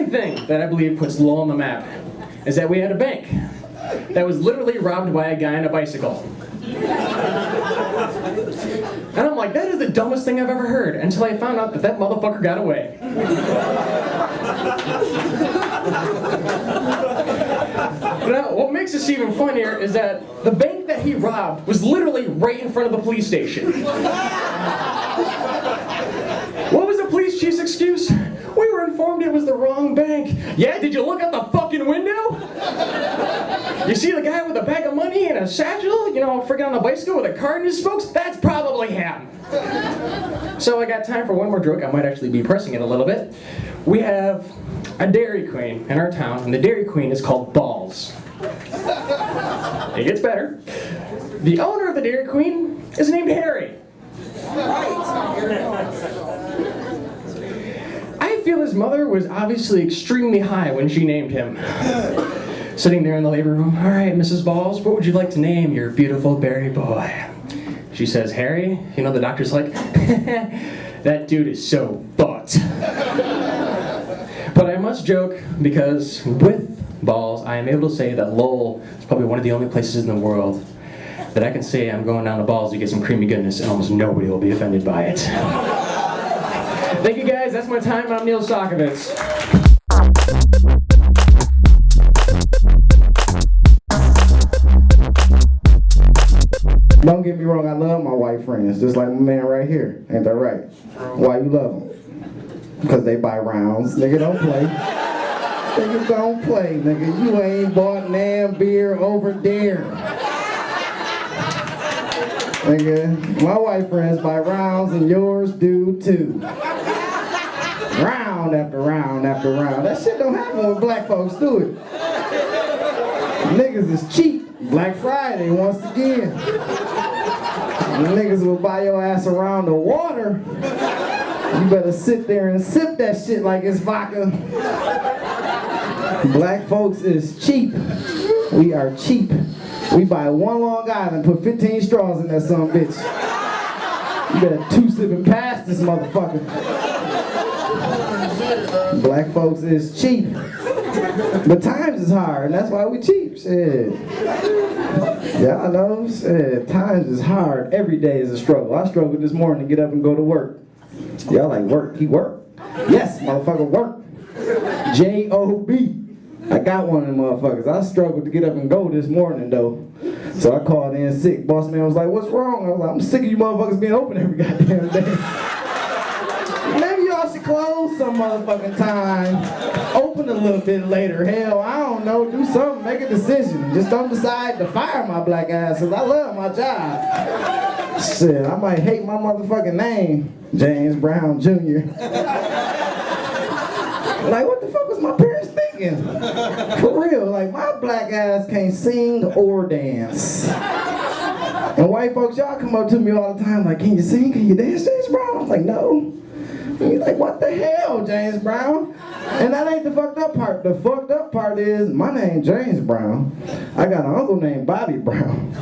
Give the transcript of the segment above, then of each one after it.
second thing that I believe puts Lowell on the map is that we had a bank that was literally robbed by a guy on a bicycle. And I'm like, that is the dumbest thing I've ever heard, until I found out that that motherfucker got away. Now, what makes this even funnier is that the bank that he robbed was literally right in front of the police station. What was the police chief's excuse? We were informed it was the wrong bank. Yeah, did you look out the fucking window? You see the guy with a bag of money and a satchel, you know, freaking on a bicycle with a card in his spokes? That's probably him. So I got time for one more joke. I might actually be pressing it a little bit. We have a Dairy Queen in our town, and the Dairy Queen is called Balls. It gets better. The owner of the Dairy Queen is named Harry. I feel his mother was obviously extremely high when she named him. Sitting there in the labor room, all right, Mrs. Balls, what would you like to name your beautiful berry boy? She says, Harry. You know, the doctor's like, that dude is so fucked. But I must joke, because with Balls, I am able to say that Lowell is probably one of the only places in the world that I can say I'm going down to Balls to get some creamy goodness and almost nobody will be offended by it. Thank you guys, that's my time. I'm Neil Sokovitz. Don't get me wrong, I love my white friends, just like my man right here. Ain't that right? Why you love them? Because they buy rounds. Nigga, don't play. Nigga, don't play, nigga. You ain't bought damn beer over there. Nigga, my white friends buy rounds and yours do too. Round after round after round. That shit don't happen when black folks do it. Niggas is cheap. Black Friday once again. Niggas will buy your ass around the water. You better sit there and sip that shit like it's vodka. Black folks is cheap. We are cheap. We buy one Long Island, put 15 straws in that son bitch. You better two-sipping past this motherfucker. Black folks is cheap. But times is hard, and that's why we cheap. Shit. Y'all know, shit, times is hard. Every day is a struggle. I struggled this morning to get up and go to work. Y'all like work? He work? Yes, motherfucker, work. J-O-B. I got one of them motherfuckers. I struggled to get up and go this morning though. So I called in sick. Boss man was like, what's wrong? I was like, I'm sick of you motherfuckers being open every goddamn day. Maybe y'all should close some motherfucking time. Open a little bit later. Hell, I don't know. Do something. Make a decision. Just don't decide to fire my black ass because I love my job. Shit, I might hate my motherfucking name. James Brown Jr. Like, what the fuck was my parents thinking? For real, like, my black ass can't sing or dance. And white folks, y'all come up to me all the time like, can you sing? Can you dance, James Brown? I'm like, no. And you're like, what the hell, James Brown? And that ain't the fucked up part. The fucked up part is, my name's James Brown. I got an uncle named Bobby Brown.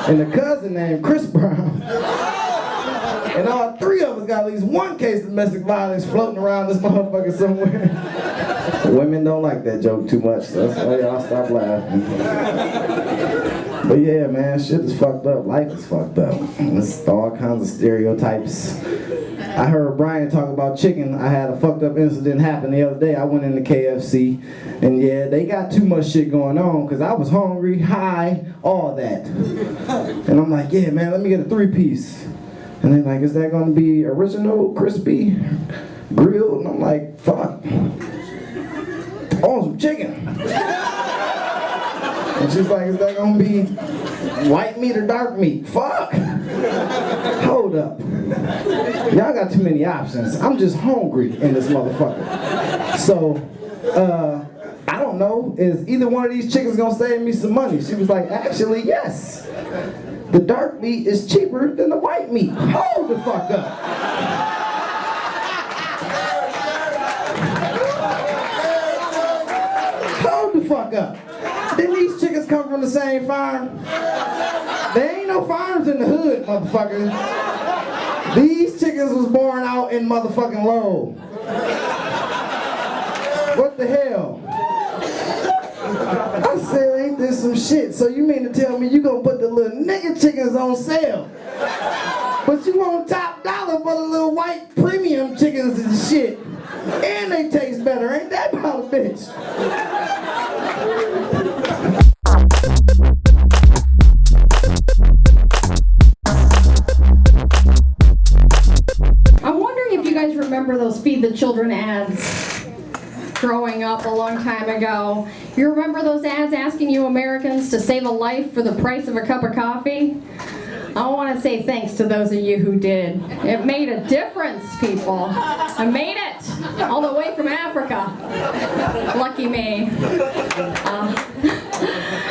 And a cousin named Chris Brown. And all three of us got at least one case of domestic violence floating around this motherfucker somewhere. Women don't like that joke too much, so that's why y'all stop laughing. But yeah, man, shit is fucked up. Life is fucked up. It's all kinds of stereotypes. I heard Brian talk about chicken. I had a fucked up incident happen the other day. I went into KFC, and yeah, they got too much shit going on because I was hungry, high, all that. And I'm like, yeah, man, let me get a 3-piece. And they're like, is that gonna be original, crispy, grilled? And I'm like, fuck. I want some chicken. And she's like, is that gonna be white meat or dark meat? Fuck. Hold up. Y'all got too many options. I'm just hungry in this motherfucker. So, I don't know, is either one of these chickens gonna save me some money? She was like, actually, yes. The dark meat is cheaper than the white meat. Hold the fuck up. Hold the fuck up. Didn't these chickens come from the same farm? There ain't no farms in the hood, motherfucker. These chickens was born out in motherfucking Lowell. What the hell? I said, ain't this some shit? So you mean to tell me you gonna put the little nigga chickens on sale? But you want top dollar for the little white premium chickens and shit. And they taste better, ain't that about a bitch? I'm wondering if you guys remember those Feed the Children ads growing up a long time ago. You remember those ads asking you Americans to save a life for the price of a cup of coffee? I want to say thanks to those of you who did. It made a difference, people. I made it all the way from Africa. Lucky me.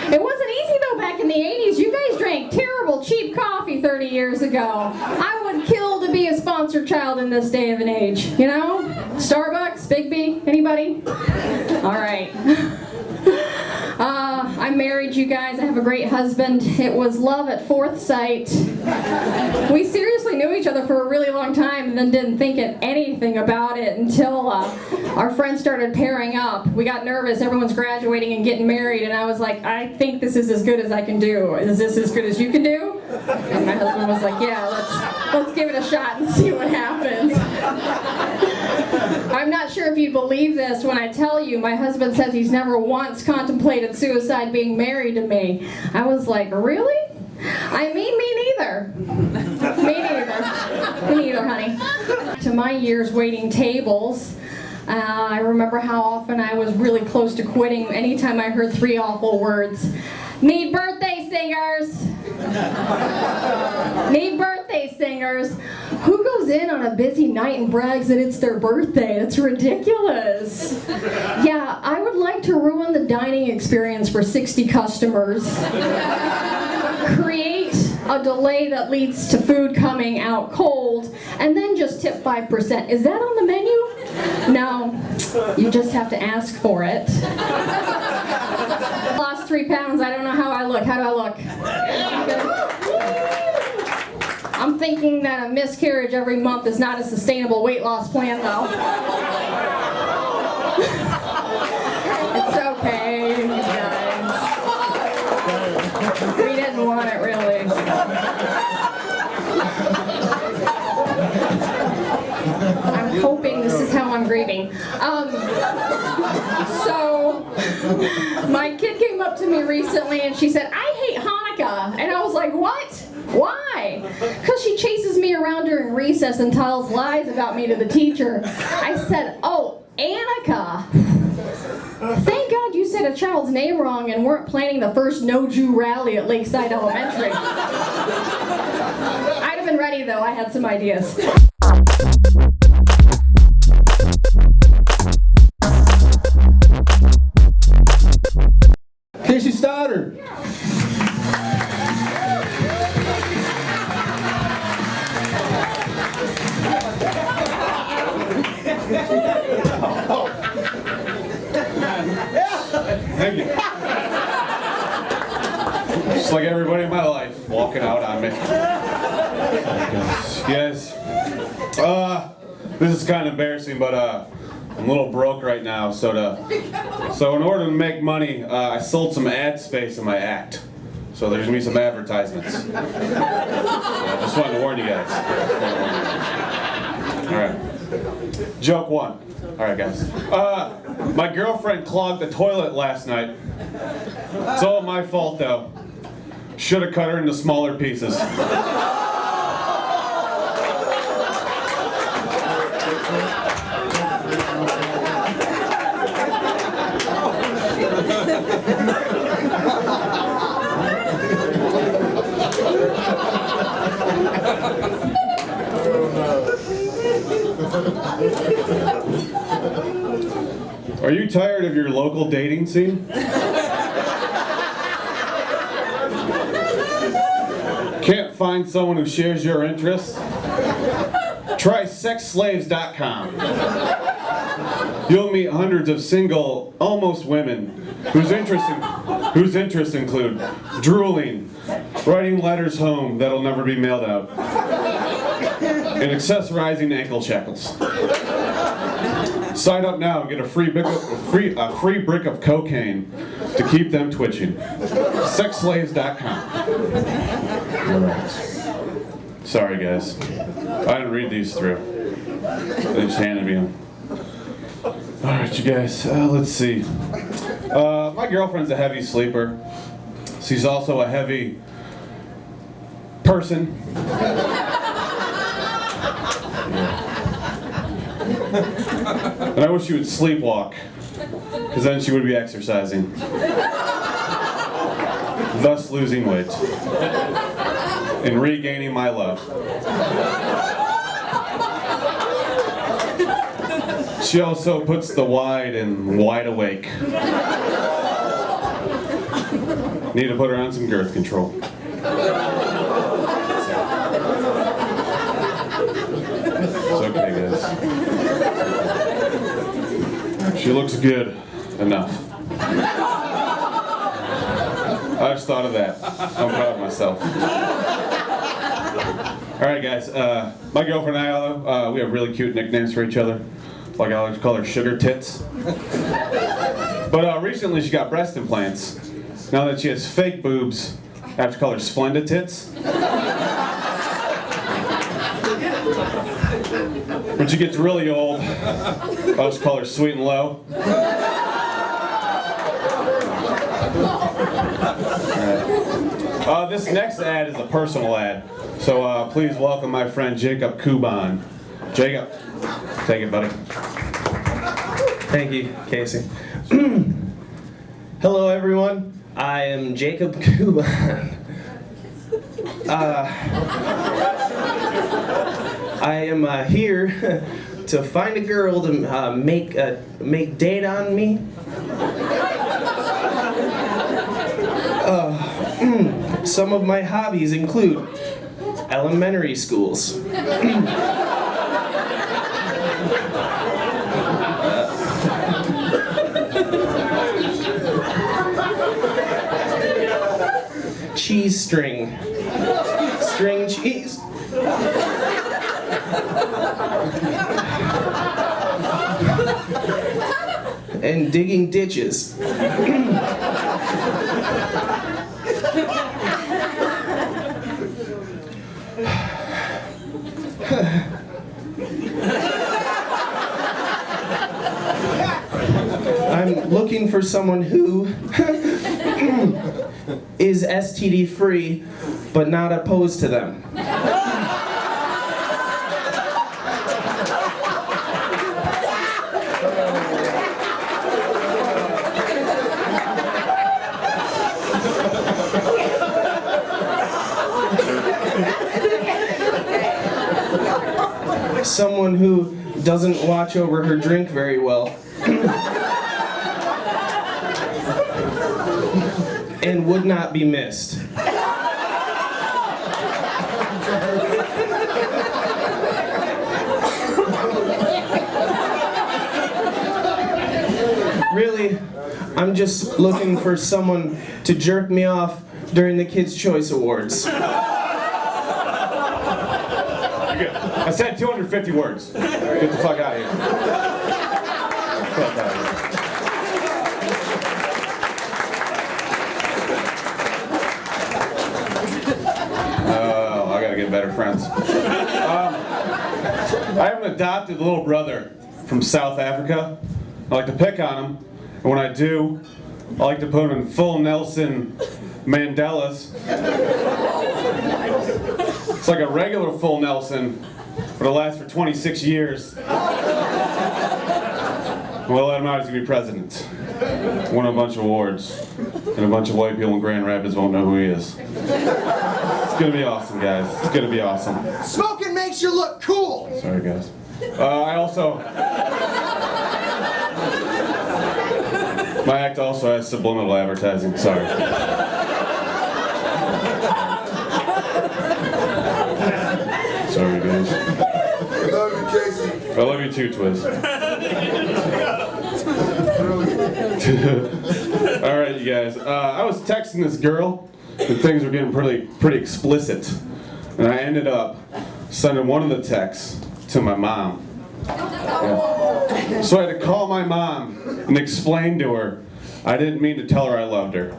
It wasn't easy though back in the 80s. You guys drank terrible, cheap coffee 30 years ago. I would kill to be a sponsored child in this day of an age. You know? Starbucks, Big B, anybody? All right. I'm married, you guys. I have a great husband. It was love at fourth sight. We seriously knew each other for a really long time and then didn't think anything about it until our friends started pairing up. We got nervous. Everyone's graduating and getting married, and I was like, I think this is as good as I can do. Is this as good as you can do? And my husband was like, yeah, let's give it a shot and see what happens. I'm not sure if you believe this when I tell you my husband says he's never once contemplated suicide being married to me. I was like, really? I mean, me neither. Me neither. Me neither, honey. To my years waiting tables, I remember how often I was really close to quitting anytime I heard three awful words. Need birthday singers. Need birthday singers. Who goes in on a busy night and brags that it's their birthday? It's ridiculous. Yeah, I would like to ruin the dining experience for 60 customers. Create a delay that leads to food coming out cold, and then just tip 5%. Is that on the menu? No, you just have to ask for it. Lost 3 pounds. I don't know how I look. How do I look? I'm thinking that a miscarriage every month is not a sustainable weight loss plan, though. It's okay, you guys. We didn't want it, really. I'm hoping this is how I'm grieving. So, my kid came up to me recently and she said, I hate Hanukkah. And I was like, what? Why? Because she chases me around during recess and tells lies about me to the teacher. I said, oh, Annika. Thank God you said a child's name wrong and weren't planning the first No Jew rally at Lakeside Elementary. I'd have been ready though, I had some ideas. Casey Stoddard. Thank you. Just like everybody in my life, walking out on me. Yes. This is kind of embarrassing, but I'm a little broke right now, so in order to make money, I sold some ad space in my act. So there's gonna be some advertisements. So I just wanted to warn you guys. All right. Joke one. All right, guys. My girlfriend clogged the toilet last night. It's all my fault, though. Should have cut her into smaller pieces. Are you tired of your local dating scene? Can't find someone who shares your interests? Try sexslaves.com. You'll meet hundreds of single, almost women whose interests include drooling, writing letters home that'll never be mailed out, and accessorizing ankle shackles. Sign up now and get a free brick of cocaine to keep them twitching. Sexslaves.com. Sorry, guys. I didn't read these through. They just handed me them. Alright, you guys, let's see. My girlfriend's a heavy sleeper. She's also a heavy person. And I wish she would sleepwalk, because then she would be exercising, thus losing weight and regaining my love. She also puts the wide in wide awake. Need to put her on some girth control. It's okay, guys. She looks good enough. I just thought of that. I'm proud of myself. Alright, guys. My girlfriend and I, we have really cute nicknames for each other. Like I like to call her Sugar Tits. But recently she got breast implants. Now that she has fake boobs, I have to call her Splendid Tits. When she gets really old, I'll just call her Sweet and Low. Right. This next ad is a personal ad. So please welcome my friend Jacob Kuban. Jacob, take it, buddy. Thank you, Casey. Hello, everyone. I am Jacob Kuban. I am here to find a girl to make date on me. Some of my hobbies include elementary schools. Cheese string cheese. And digging ditches. I'm looking for someone who is STD free, but not opposed to them. Someone who doesn't watch over her drink very well. And would not be missed. Really, I'm just looking for someone to jerk me off during the Kids' Choice Awards. I said 250 words. Get the fuck out of here. Get the fuck out of here. Oh, I gotta get better friends. I have an adopted little brother from South Africa. I like to pick on him, and when I do, I like to put him in full Nelson Mandelas. It's like a regular full Nelson, but it'll last for 26 years. We'll let him out, he's gonna be president. Won a bunch of awards, and a bunch of white people in Grand Rapids won't know who he is. It's gonna be awesome, guys. It's gonna be awesome. Smoking makes you look cool! Sorry, guys. My act also has subliminal advertising, sorry. Sorry, guys. I love you, Casey. I love you too, Twiz. Alright, you guys. I was texting this girl, and things were getting pretty explicit. And I ended up sending one of the texts to my mom. Yeah. So I had to call my mom and explain to her I didn't mean to tell her I loved her.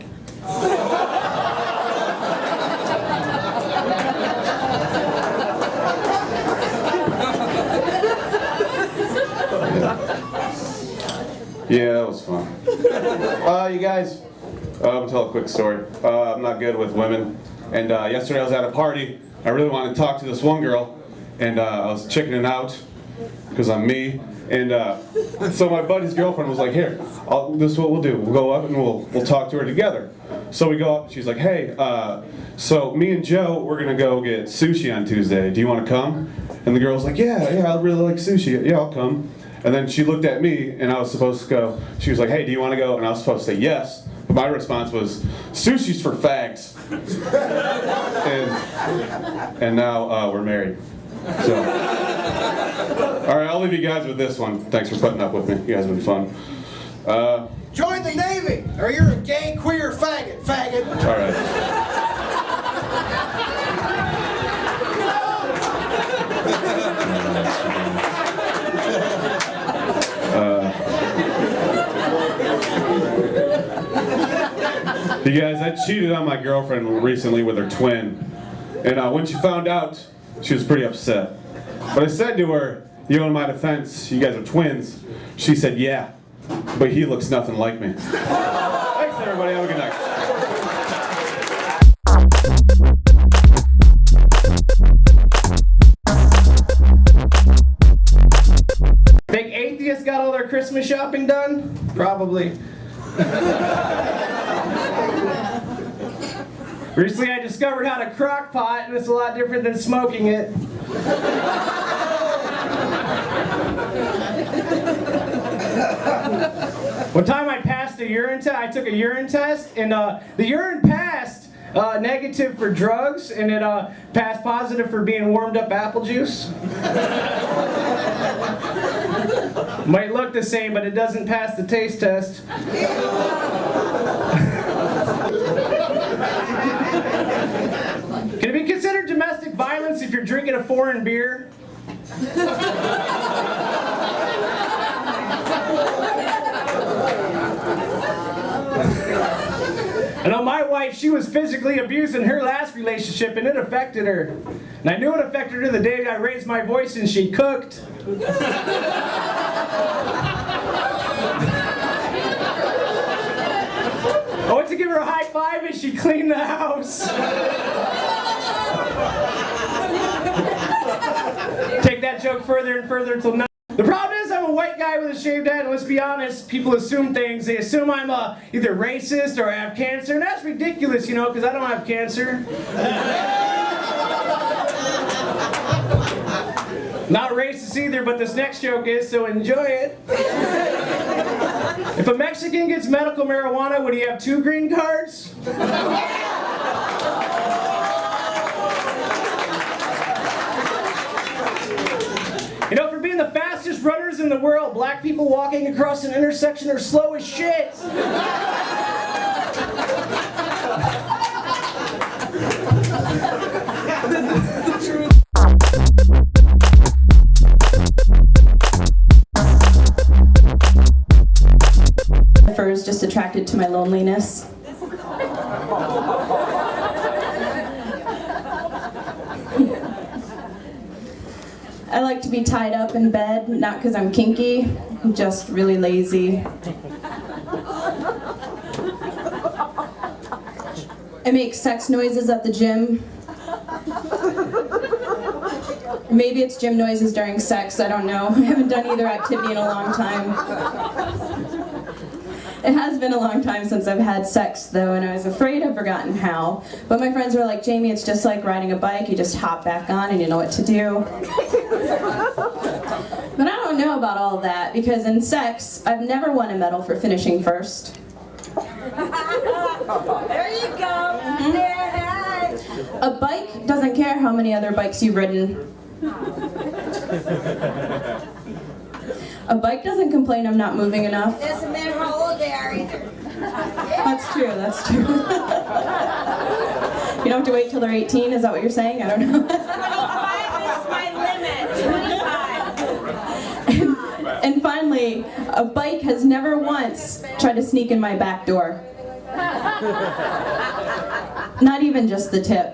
Yeah, that was fun. You guys, I'll tell a quick story. I'm not good with women. And yesterday I was at a party. I really wanted to talk to this one girl. And I was chickening out, because I'm me. And so my buddy's girlfriend was like, here, this is what we'll do. We'll go up and we'll talk to her together. So we go up and she's like, hey, so me and Joe, we're going to go get sushi on Tuesday. Do you want to come? And the girl's like, yeah, I really like sushi. Yeah, I'll come. And then she looked at me, and I was supposed to go. She was like, hey, do you want to go? And I was supposed to say yes. But my response was, sushi's for fags. And now we're married. So. All right, I'll leave you guys with this one. Thanks for putting up with me. You guys have been fun. Join the Navy, or you're a gay, queer faggot. All right. You guys, I cheated on my girlfriend recently with her twin. And when she found out, she was pretty upset. But I said to her, you know, in my defense, you guys are twins. She said, yeah, but he looks nothing like me. Thanks, everybody. Have a good night. Think atheists got all their Christmas shopping done? Probably. Recently I discovered how to crock pot, and it's a lot different than smoking it. One time I passed a urine test. I took a urine test, and the urine passed negative for drugs, and it passed positive for being warmed up apple juice. Might look the same, but it doesn't pass the taste test. Can it be considered domestic violence if you're drinking a foreign beer? I know my wife, she was physically abused in her last relationship, and it affected her. And I knew it affected her the day I raised my voice and she cooked. I went to give her a high five and she cleaned the house. Take that joke further and further until now. The problem is I'm a white guy with a shaved head, and let's be honest, people assume things. They assume I'm either racist or I have cancer, and that's ridiculous, you know, because I don't have cancer. Not racist either, but this next joke is, so enjoy it. If a Mexican gets medical marijuana, would he have 2 green cards? You know, for being the fastest runners in the world, black people walking across an intersection are slow as shit. Is just attracted to my loneliness. I like to be tied up in bed, not because I'm kinky, I'm just really lazy. I make sex noises at the gym. Maybe it's gym noises during sex, I don't know. I haven't done either activity in a long time. It has been a long time since I've had sex, though, and I was afraid I've forgotten how. But my friends were like, Jamie, it's just like riding a bike. You just hop back on and you know what to do. But I don't know about all of that, because in sex, I've never won a medal for finishing first. There you go. A bike doesn't care how many other bikes you've ridden. A bike doesn't complain I'm not moving enough. Doesn't matter how old they are either. That's true, that's true. You don't have to wait till they're 18, is that what you're saying? I don't know. 25 is my limit. 25. And finally, a bike has never once tried to sneak in my back door. Not even just the tip.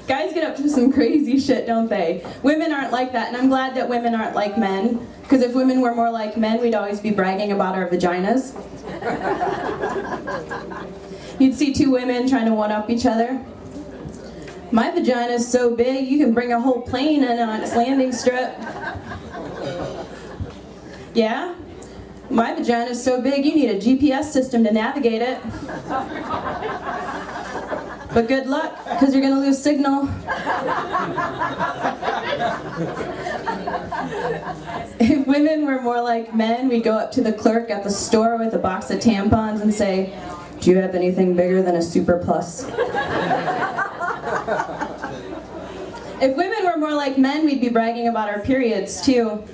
Guys get up to some crazy shit, don't they? Women aren't like that, and I'm glad that women aren't like men, because if women were more like men, we'd always be bragging about our vaginas. You'd see two women trying to one-up each other. My vagina's so big, you can bring a whole plane in on its landing strip. Yeah? My vagina's so big, you need a GPS system to navigate it. But good luck, because you're gonna lose signal. If women were more like men, we'd go up to the clerk at the store with a box of tampons and say, "Do you have anything bigger than a Super Plus?" If women were more like men, we'd be bragging about our periods too.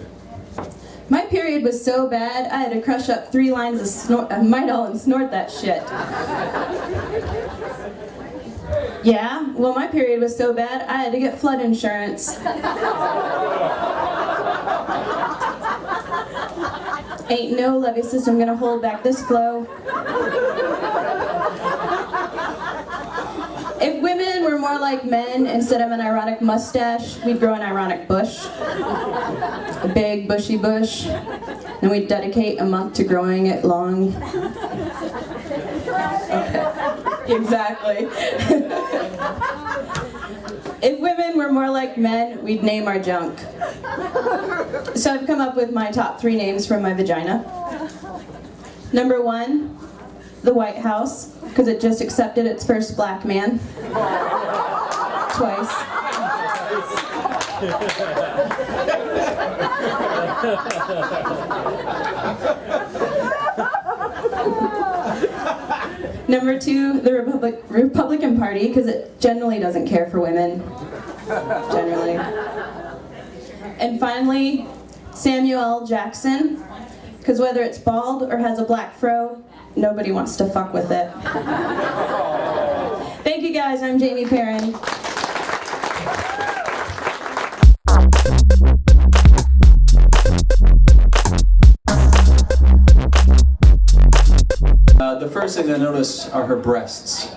My period was so bad, I had to crush up 3 lines of Midol and snort that shit. Yeah, well, my period was so bad, I had to get flood insurance. Ain't no levee system gonna hold back this flow. If women were more like men, instead of an ironic mustache, we'd grow an ironic bush. A big, bushy bush. And we'd dedicate a month to growing it long. Okay. Exactly. If women were more like men, we'd name our junk. So I've come up with my top 3 names for my vagina. Number 1, the White House, because it just accepted its first black man. Twice. Number 2, the Republican Party, because it generally doesn't care for women. Generally. And finally, Samuel L. Jackson, because whether it's bald or has a black fro, nobody wants to fuck with it. Thank you guys, I'm Jamie Perrin. The first thing I notice are her breasts.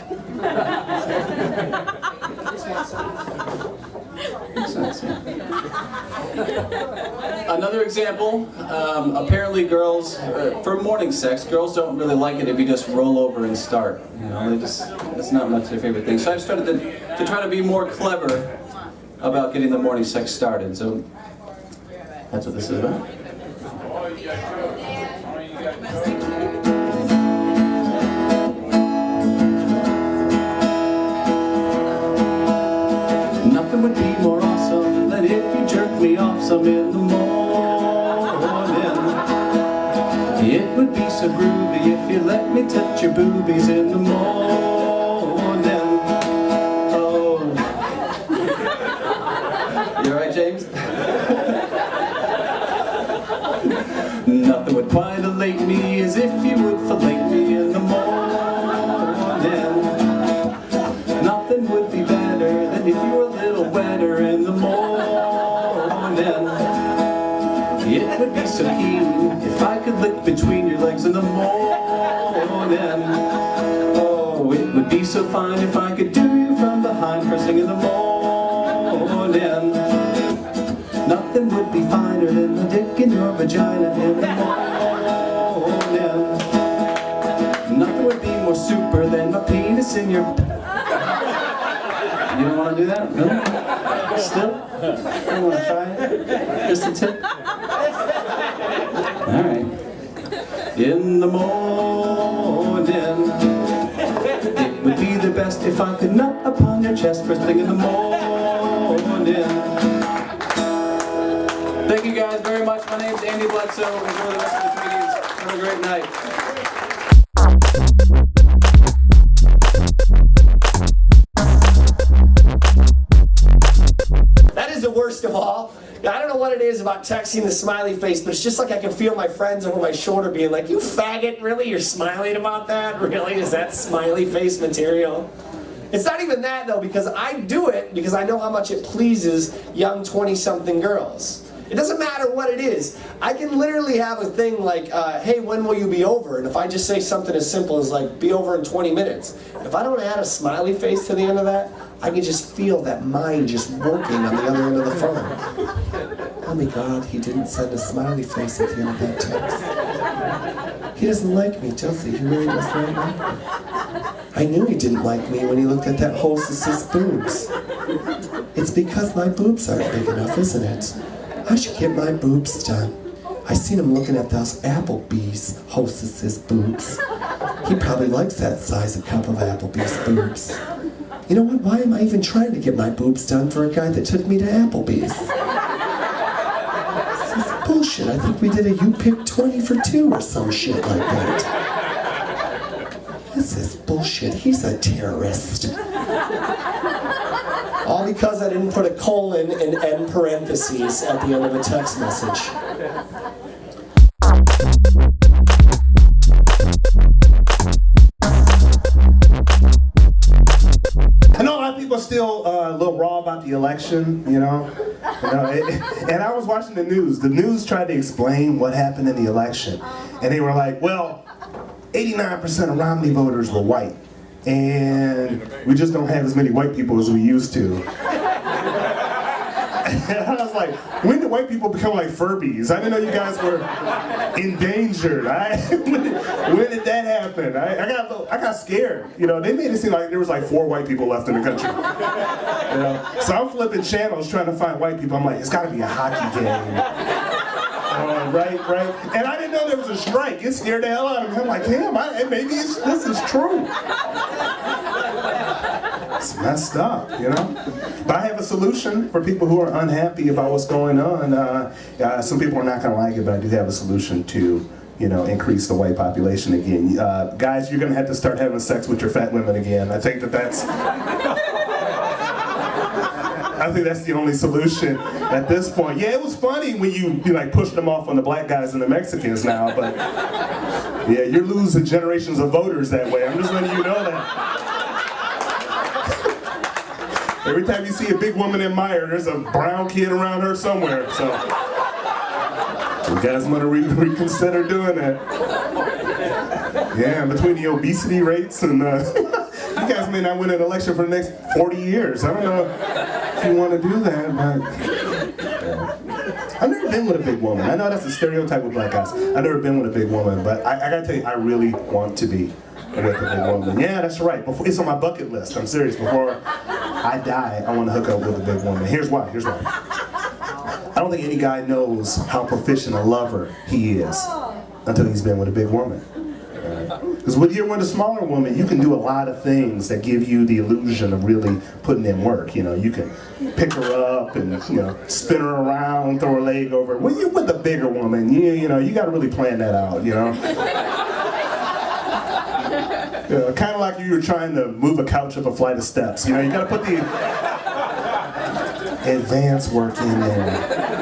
Another example, apparently girls, for morning sex, girls don't really like it if you just roll over and start. You know, it's not much their favorite thing. So I've started to try to be more clever about getting the morning sex started. So that's what this is about. Nothing would be more awesome than if you jerked me off some in the morning. It would be so groovy if you let me touch your boobies in the morning. Oh. You alright, James? Nothing would quite elate me as if you would fillet me in the morning. Nothing would be better than if you were a little wetter in the morning. It would be so keen if I could lick between your legs in the morning. Oh, it would be so fine if I could do you from behind, pressing in the morning. Nothing would be finer than the dick in your vagina in the morning. Nothing would be more super than my penis in your... You don't want to do that? Really? Still? You want to try it? Just a tip? Alright. In the morning, it would be the best if I could nut upon your chest first thing in the morning. Thank you guys very much. My name's Andy Bledsoe. Enjoy the rest of the comedians. Have a great night. That is the worst of all. I don't know what it is about texting the smiley face, but it's just like I can feel my friends over my shoulder being like, "You faggot, really? You're smiling about that? Really? Is that smiley face material?" It's not even that though, because I do it because I know how much it pleases young 20-something girls. It doesn't matter what it is. I can literally have a thing like, hey, when will you be over? And if I just say something as simple as like, be over in 20 minutes. If I don't add a smiley face to the end of that, I can just feel that mind just working on the other end of the phone. Oh my God, he didn't send a smiley face at the end of that text. He doesn't like me, does he? He really doesn't like me. I knew he didn't like me when he looked at that hostess's boobs. It's because my boobs aren't big enough, isn't it? I should get my boobs done. I seen him looking at those Applebee's hostess's boobs. He probably likes that size of cup of Applebee's boobs. You know what? Why am I even trying to get my boobs done for a guy that took me to Applebee's? This is bullshit. I think we did a you pick 20 for 2 or some shit like that. This is bullshit. He's a terrorist. All because I didn't put a colon and end parentheses at the end of a text message. I know a lot of people are still a little raw about the election, you know. And I was watching the news. The news tried to explain what happened in the election. And they were like, well, 89% of Romney voters were white. And we just don't have as many white people as we used to. And I was like, when did white people become like Furbies? I didn't know you guys were endangered. When did that happen? I got scared. You know, they made it seem like there was like 4 white people left in the country. You know? So I'm flipping channels trying to find white people. I'm like, it's gotta be a hockey game. Right. And I didn't know there was a strike. It scared the hell out of me. I'm like, damn, maybe this is true. It's messed up, you know? But I have a solution for people who are unhappy about what's going on. Some people are not gonna like it, but I do have a solution to, you know, increase the white population again. Guys, you're gonna have to start having sex with your fat women again. I think that's the only solution at this point. Yeah, it was funny when you like pushed them off on the black guys and the Mexicans now, but yeah, you're losing generations of voters that way. I'm just letting you know that. Every time you see a big woman in Meyer, there's a brown kid around her somewhere. So you guys want to reconsider doing that. Yeah, between the obesity rates and you guys may not win an election for the next 40 years. I don't know if you want to do that, but I've never been with a big woman. I know that's a stereotype with black guys. I've never been with a big woman, but I gotta tell you, I really want to be with a big woman. Yeah, that's right. It's on my bucket list. I'm serious. Before I die, I want to hook up with a big woman. Here's why. I don't think any guy knows how proficient a lover he is until he's been with a big woman. Because when you're with a smaller woman, you can do a lot of things that give you the illusion of really putting in work. You know, you can pick her up and, you know, spin her around, throw her leg over. When you're with a bigger woman, you know, you got to really plan that out, you know. Kind of like you were trying to move a couch up a flight of steps. You know, you got to put the advanced work in there.